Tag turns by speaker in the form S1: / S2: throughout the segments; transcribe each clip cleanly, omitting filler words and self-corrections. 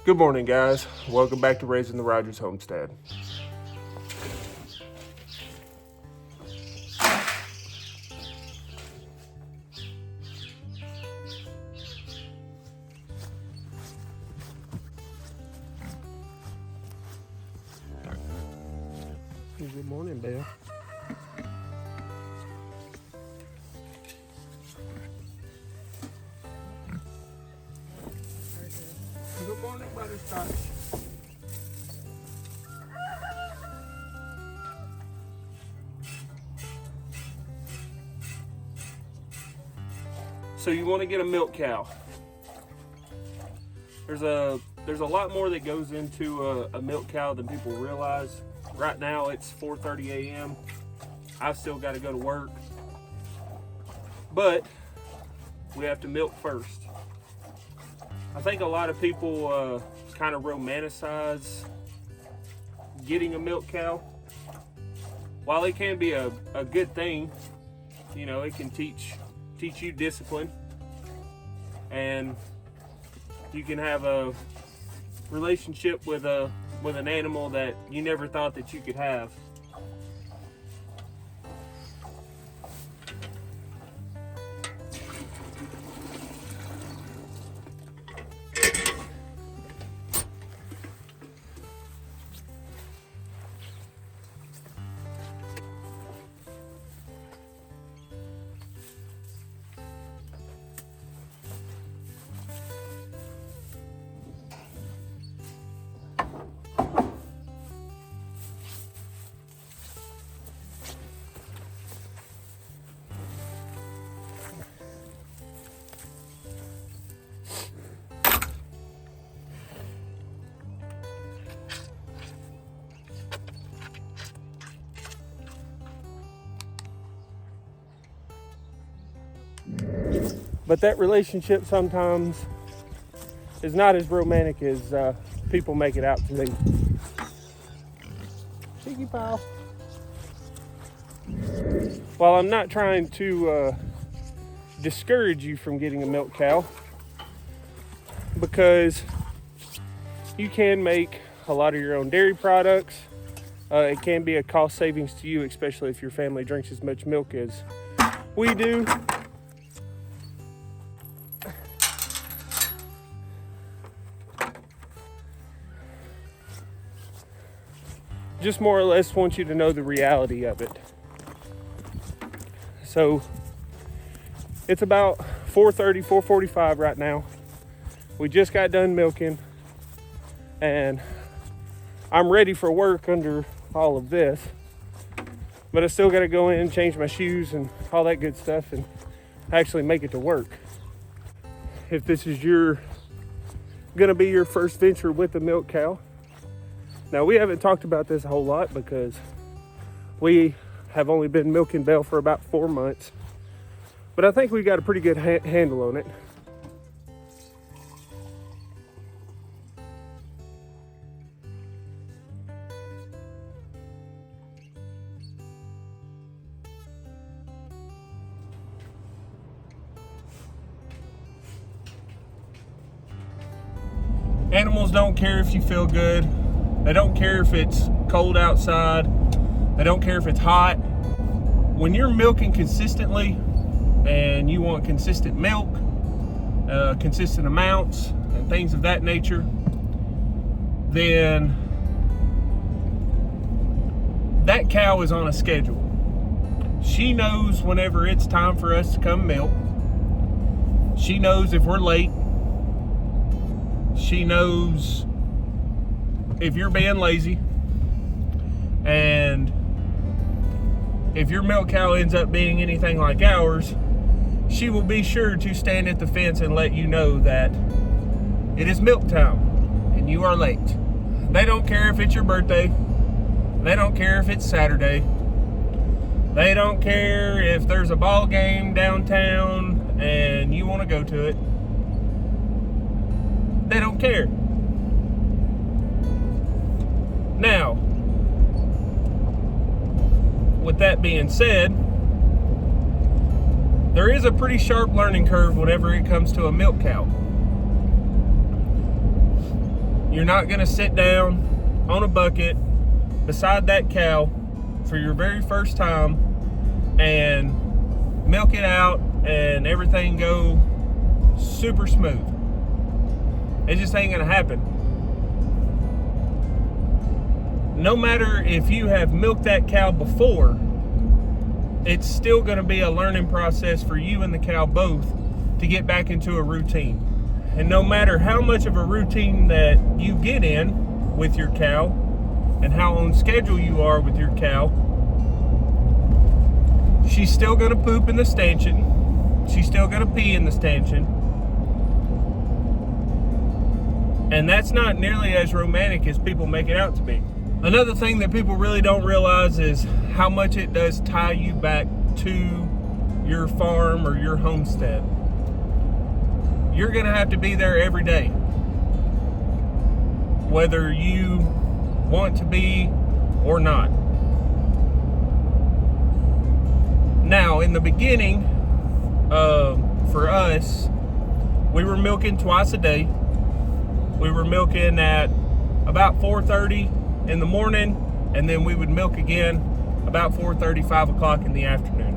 S1: Good morning, guys. Welcome back to Raising the Rogers Homestead. Good morning, Bill. Good morning, Butterscotch. So you want to get a milk cow. There's a lot more that goes into a milk cow than people realize. Right now it's 4:30 a.m. I've still got to go to work, but we have to milk first. I think a lot of people kind of romanticize getting a milk cow. While it can be a good thing, you know, it can teach you discipline, and you can have a relationship with an animal that you never thought that you could have. But that relationship sometimes is not as romantic as people make it out to be. Piggy pile. While I'm not trying to discourage you from getting a milk cow, because you can make a lot of your own dairy products. It can be a cost savings to you, especially if your family drinks as much milk as we do. Just more or less want you to know the reality of it. So it's about 4:30, 4:45 right now. We just got done milking, and I'm ready for work under all of this, but I still got to go in and change my shoes and all that good stuff and actually make it to work. If this is gonna be your first venture with a milk cow, now we haven't talked about this a whole lot because we have only been milking Belle for about 4 months, but I think we got a pretty good handle on it. Animals don't care if you feel good. They don't care if it's cold outside. They don't care if it's hot. When you're milking consistently and you want consistent milk, consistent amounts, and things of that nature, then that cow is on a schedule. She knows whenever it's time for us to come milk. She knows if we're late. She knows if you're being lazy, and if your milk cow ends up being anything like ours, she will be sure to stand at the fence and let you know that it is milk time and you are late. They don't care if it's your birthday. They don't care if it's Saturday. They don't care if there's a ball game downtown and you want to go to it. They don't care. Now, with that being said, there is a pretty sharp learning curve whenever it comes to a milk cow. You're not going to sit down on a bucket beside that cow for your very first time and milk it out and everything go super smooth. It just ain't going to happen. No matter if you have milked that cow before, it's still going to be a learning process for you and the cow both to get back into a routine. And no matter how much of a routine that you get in with your cow and how on schedule you are with your cow, she's still going to poop in the stanchion. She's still going to pee in the stanchion. And that's not nearly as romantic as people make it out to be. Another thing that people really don't realize is how much it does tie you back to your farm or your homestead. You're going to have to be there every day, whether you want to be or not. Now, in the beginning, for us, we were milking twice a day. We were milking at about 4:30 in the morning, and then we would milk again about 4:30, 5 o'clock in the afternoon.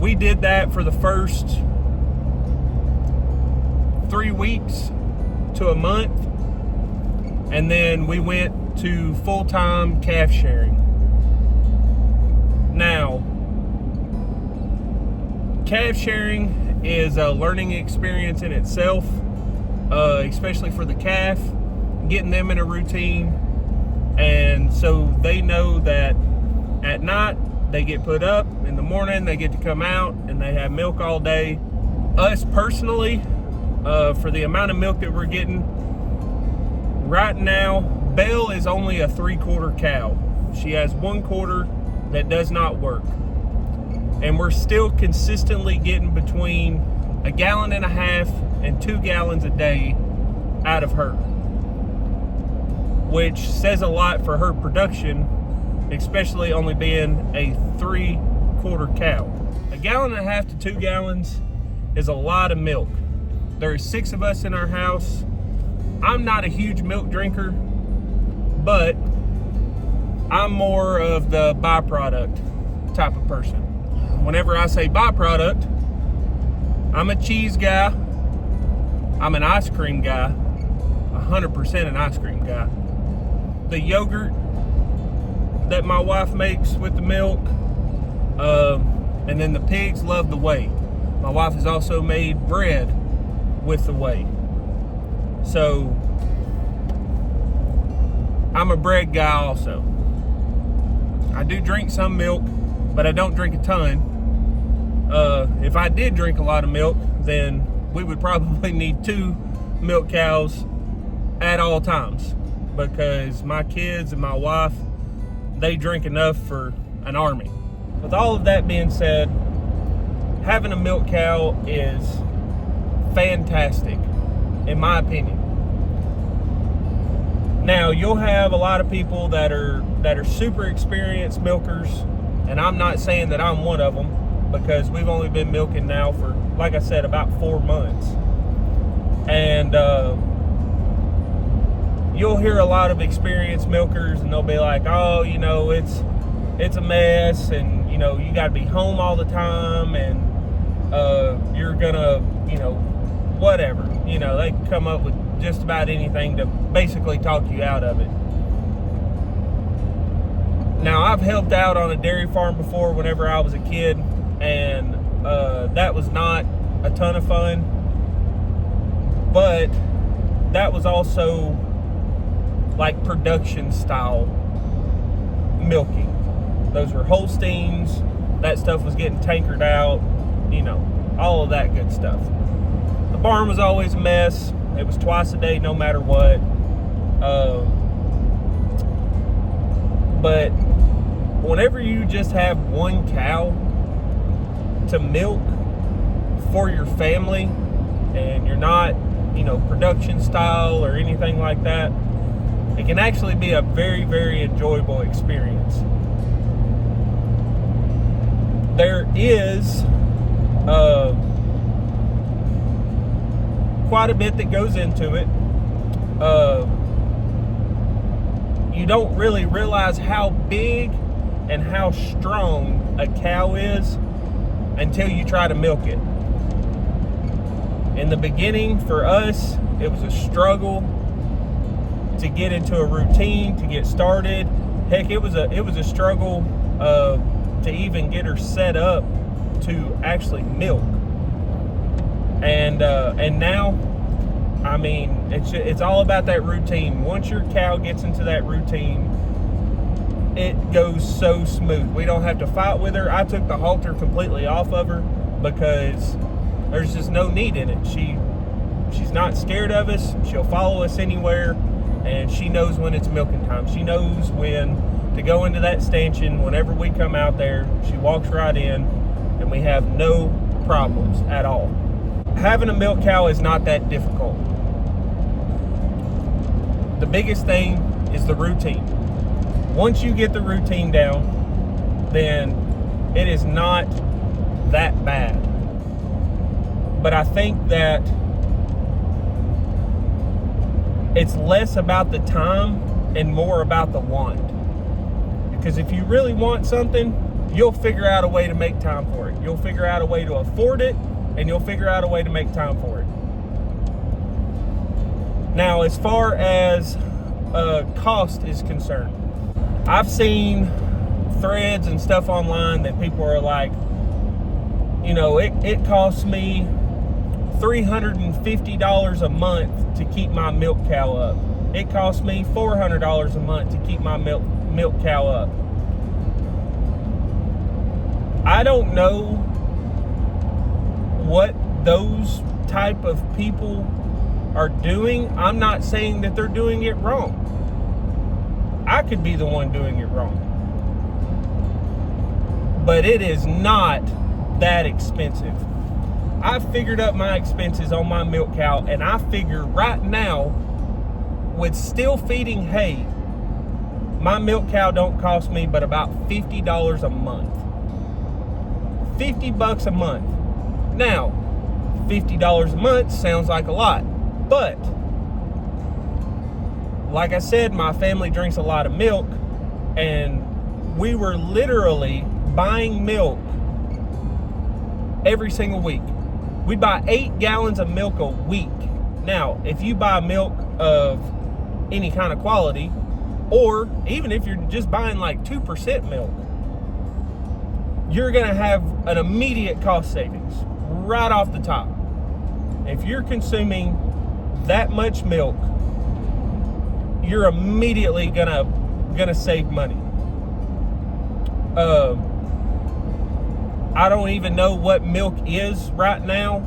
S1: We did that for the first 3 weeks to a month, and then we went to full-time calf sharing. Now, calf sharing is a learning experience in itself, especially for the calf, getting them in a routine, and so they know that at night they get put up, in the morning they get to come out and they have milk all day. Us personally, for the amount of milk that we're getting right now, Belle is only a 3/4 cow. She has 1/4 that does not work, and we're still consistently getting between 1.5 gallons and 2 gallons a day out of her, which says a lot for her production, especially only being a 3/4 cow. 1.5 gallons to 2 gallons is a lot of milk. There are 6 of us in our house. I'm not a huge milk drinker, but I'm more of the byproduct type of person. Whenever I say byproduct, I'm a cheese guy. I'm an ice cream guy, 100% an ice cream guy. The yogurt that my wife makes with the milk, and then the pigs love the whey. My wife has also made bread with the whey. So I'm a bread guy also. I do drink some milk, but I don't drink a ton. If I did drink a lot of milk, then we would probably need 2 milk cows at all times, because my kids and my wife, they drink enough for an army. With all of that being said, having a milk cow is fantastic, in my opinion. Now, you'll have a lot of people that are super experienced milkers, and I'm not saying that I'm one of them, because we've only been milking now for, like I said, about 4 months. And you'll hear a lot of experienced milkers, and they'll be like, oh, you know, it's a mess, and, you know, you got to be home all the time, and you're gonna, you know, whatever. You know, they can come up with just about anything to basically talk you out of it. Now, I've helped out on a dairy farm before whenever I was a kid, and that was not a ton of fun, but that was also like production style milking. Those were Holsteins. That stuff was getting tankered out, you know, all of that good stuff. The barn was always a mess. It was twice a day, no matter what. But whenever you just have one cow to milk for your family, and you're not, you know, production style or anything like that, it can actually be a very, very enjoyable experience. There is quite a bit that goes into it. you don't really realize how big and how strong a cow is until you try to milk it. In the beginning, for us, it was a struggle to get into a routine, to get started. Heck, it was a struggle to even get her set up to actually milk. And now, I mean, it's all about that routine. Once your cow gets into that routine, it goes so smooth. We don't have to fight with her. I took the halter completely off of her because there's just no need in it. She's not scared of us. She'll follow us anywhere, and she knows when it's milking time. She knows when to go into that stanchion whenever we come out there. She walks right in, and we have no problems at all. Having a milk cow is not that difficult. The biggest thing is the routine. Once you get the routine down, then it is not that bad. But I think that it's less about the time and more about the want. Because if you really want something, you'll figure out a way to make time for it. You'll figure out a way to afford it, and you'll figure out a way to make time for it. Now, as far as cost is concerned, I've seen threads and stuff online that people are like, you know, it costs me $350 a month to keep my milk cow up. It costs me $400 a month to keep my milk cow up. I don't know what those type of people are doing. I'm not saying that they're doing it wrong. I could be the one doing it wrong. But it is not that expensive. I figured up my expenses on my milk cow, and I figure right now, with still feeding hay, my milk cow don't cost me but about $50 a month. $50 a month. Now, $50 a month sounds like a lot, but like I said, my family drinks a lot of milk, and we were literally buying milk every single week. We'd buy 8 gallons of milk a week. Now, if you buy milk of any kind of quality, or even if you're just buying like 2% milk, you're gonna have an immediate cost savings right off the top. If you're consuming that much milk, you're immediately gonna save money. I don't even know what milk is right now,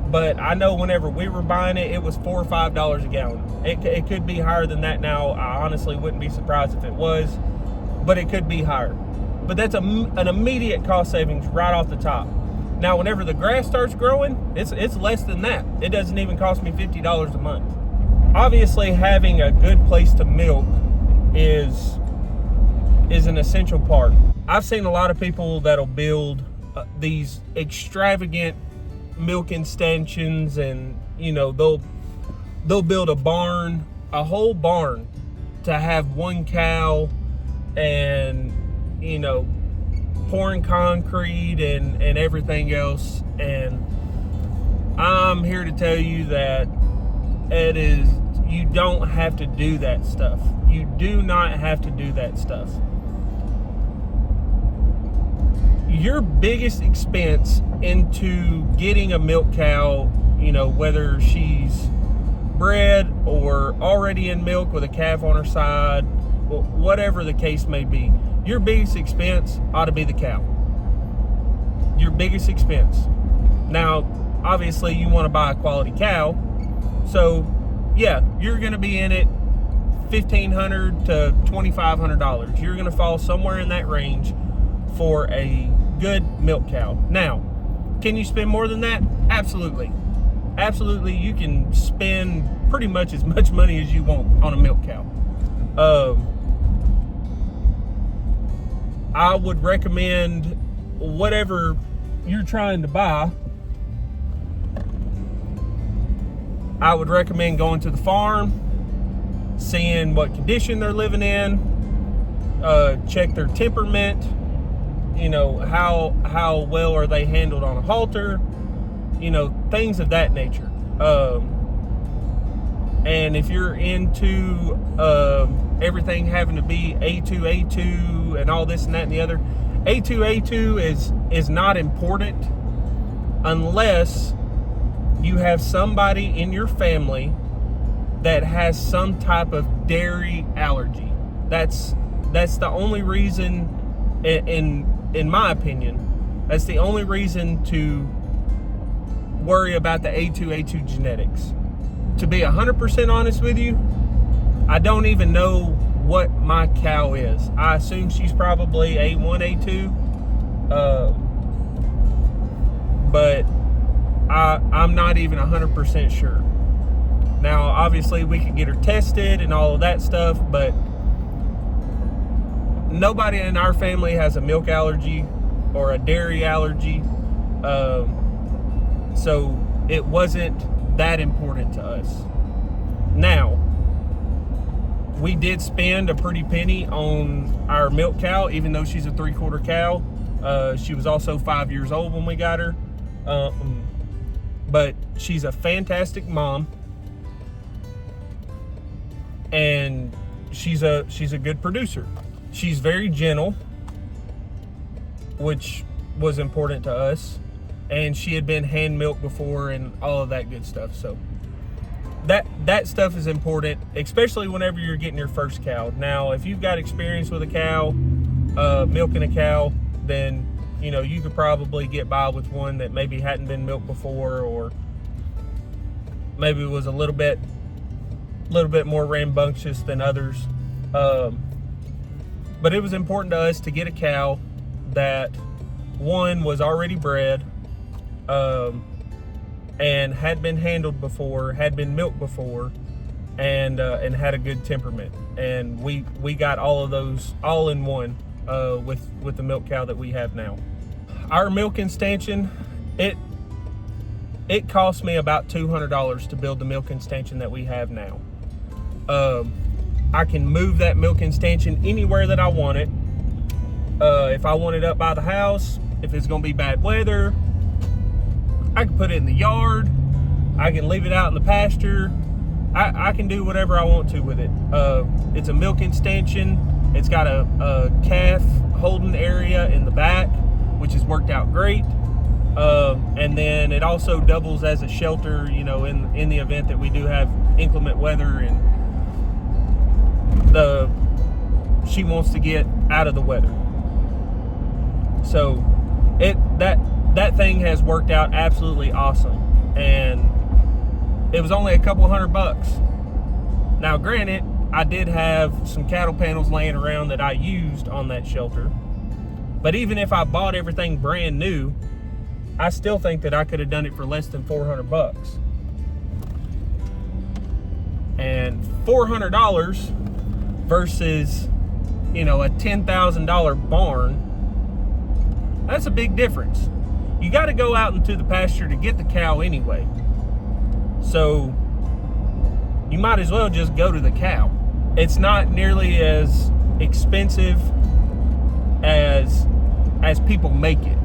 S1: but I know whenever we were buying it, it was $4 or $5 a gallon. It could be higher than that now. I honestly wouldn't be surprised if it was, but it could be higher. But that's an immediate cost savings right off the top. Now, whenever the grass starts growing, it's less than that. It doesn't even cost me $50 a month. Obviously, having a good place to milk is an essential part. I've seen a lot of people that'll build these extravagant milking stanchions, and you know, they'll build a barn, a whole barn, to have one cow, and you know, pouring concrete and everything else. And I'm here to tell you that you don't have to do that stuff. You do not have to do that stuff. Your biggest expense into getting a milk cow, you know, whether she's bred or already in milk with a calf on her side, whatever the case may be, your biggest expense ought to be the cow. Your biggest expense. Now, obviously, you want to buy a quality cow, so yeah, you're going to be in it $1,500 to $2,500. You're going to fall somewhere in that range for a good milk cow. Now, can you spend more than that? Absolutely. Absolutely, you can spend pretty much as much money as you want on a milk cow. I would recommend whatever you're trying to buy. I would recommend going to the farm seeing what condition they're living in, check their temperament, you know, how well are they handled on a halter, you know, things of that nature. And if you're into everything having to be A2 and all this and that and the other, A2 is not important unless you have somebody in your family that has some type of dairy allergy. That's the only reason, in my opinion, that's the only reason to worry about the A2 genetics. To be 100% honest with you, I don't even know what my cow is. I assume she's probably A1, A2, but I'm not even 100% sure. Now, obviously, we could get her tested and all of that stuff, but nobody in our family has a milk allergy or a dairy allergy, so it wasn't that important to us. Now, we did spend a pretty penny on our milk cow, even though she's a 3/4 cow. She was also 5 years old when we got her, but she's a fantastic mom, and she's a good producer. She's very gentle, which was important to us, and she had been hand milked before and all of that good stuff. So that stuff is important, especially whenever you're getting your first cow. Now, if you've got experience with a cow, milking a cow, then you know you could probably get by with one that maybe hadn't been milked before, or maybe was a little bit more rambunctious than others. But it was important to us to get a cow that, one, was already bred, and had been handled before, had been milked before, and had a good temperament. And we got all of those all in one with the milk cow that we have now. Our milking stanchion, it cost me about $200 to build the milking stanchion that we have now. I can move that milking stanchion anywhere that I want it. If I want it up by the house, if it's gonna be bad weather, I can put it in the yard. I can leave it out in the pasture. I can do whatever I want to with it. It's a milking stanchion. It's got a calf holding area in the back, which has worked out great. And then it also doubles as a shelter, you know, in the event that we do have inclement weather and she wants to get out of the weather. So that thing has worked out absolutely awesome, and it was only a couple $100. Now, granted, I did have some cattle panels laying around that I used on that shelter, but even if I bought everything brand new, I still think that I could have done it for less than $400. And $400 versus, you know, a $10,000 barn, that's a big difference. You got to go out into the pasture to get the cow anyway. So you might as well just go to the cow. It's not nearly as expensive as people make it,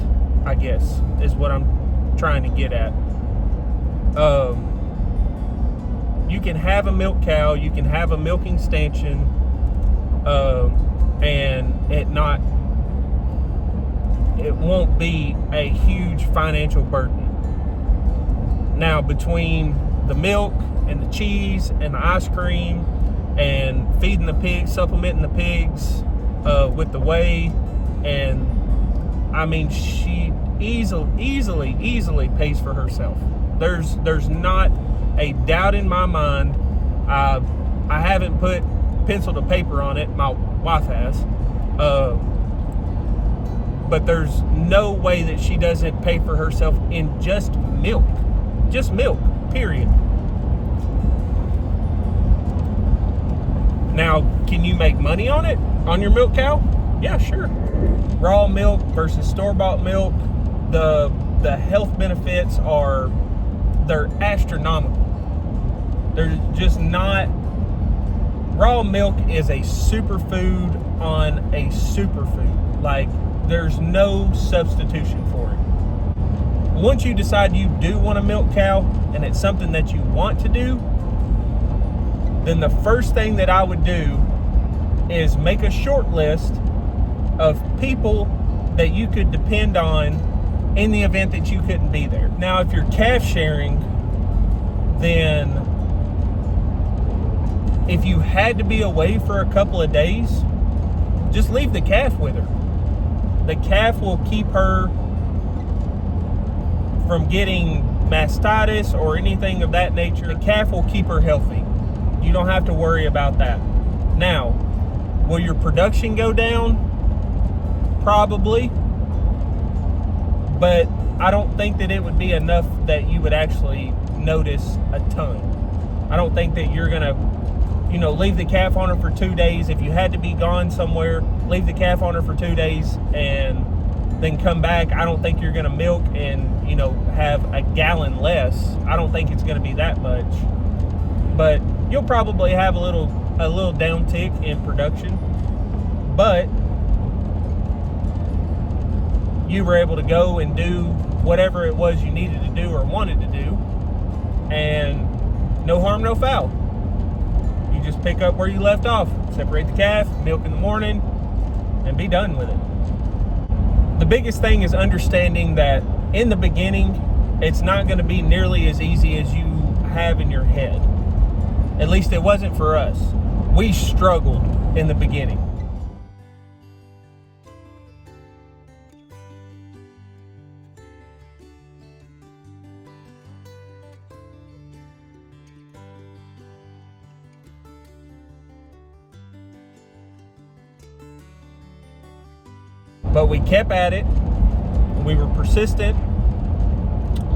S1: I guess, is what I'm trying to get at. You can have a milk cow, you can have a milking stanchion, and it won't be a huge financial burden. Now, between the milk and the cheese and the ice cream and feeding the pigs, supplementing the pigs with the whey, and I mean, she easily pays for herself. There's not a doubt in my mind. I haven't put pencil to paper on it. My wife has. But there's no way that she doesn't pay for herself in just milk. Just milk, period. Now, can you make money on it? On your milk cow? Yeah, sure. Raw milk versus store-bought milk, the health benefits they're astronomical. There's just not raw milk is a superfood on a superfood. Like, there's no substitution for it. Once you decide you do want to milk cow and it's something that you want to do, then the first thing that I would do is make a short list of people that you could depend on in the event that you couldn't be there. Now, if you're calf sharing, then if you had to be away for a couple of days, just leave the calf with her. The calf will keep her from getting mastitis or anything of that nature. The calf will keep her healthy. You don't have to worry about that. Now, will your production go down? Probably. But I don't think that it would be enough that you would actually notice a ton. I don't think that you're gonna, leave the calf on her for 2 days. If you had to be gone somewhere, leave the calf on her for 2 days and then come back. I don't think you're gonna milk and, have a gallon less. I don't think it's gonna be that much. But you'll probably have a little downtick in production. But you were able to go and do whatever it was you needed to do or wanted to do, and no harm, no foul. You just pick up where you left off, separate the calf, milk in the morning, and be done with it. The biggest thing is understanding that in the beginning, it's not going to be nearly as easy as you have in your head. At least it wasn't for us. We struggled in the beginning. But we kept at it. We were persistent.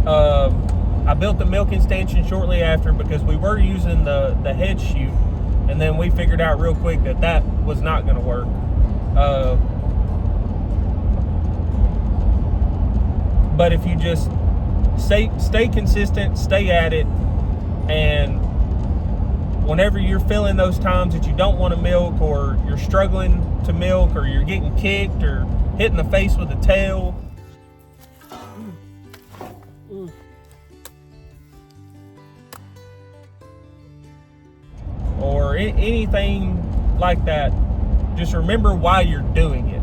S1: I built the milking stanchion shortly after because we were using the head chute, and then we figured out real quick that was not going to work. But if you just stay consistent, stay at it, and whenever you're feeling those times that you don't want to milk, or you're struggling to milk, or you're getting kicked or hitting the face with a tail, or anything like that, just remember why you're doing it.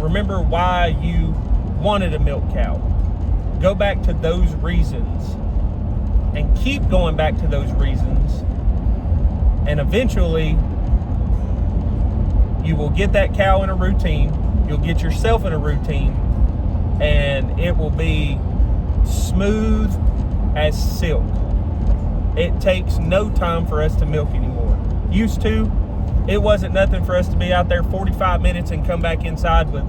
S1: Remember why you wanted a milk cow. Go back to those reasons and keep going back to those reasons, and eventually you will get that cow in a routine. You'll get yourself in a routine, and it will be smooth as silk. It takes no time for us to milk anymore. Used to, it wasn't nothing for us to be out there 45 minutes and come back inside with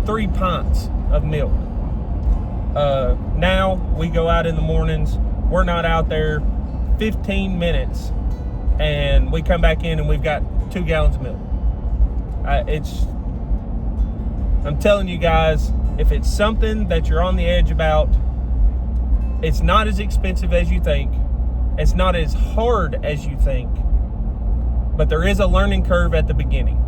S1: 3 pints of milk. Now we go out in the mornings, we're not out there 15 minutes, and we come back in and we've got 2 gallons of milk. I'm telling you guys, if it's something that you're on the edge about, it's not as expensive as you think. It's not as hard as you think. But there is a learning curve at the beginning.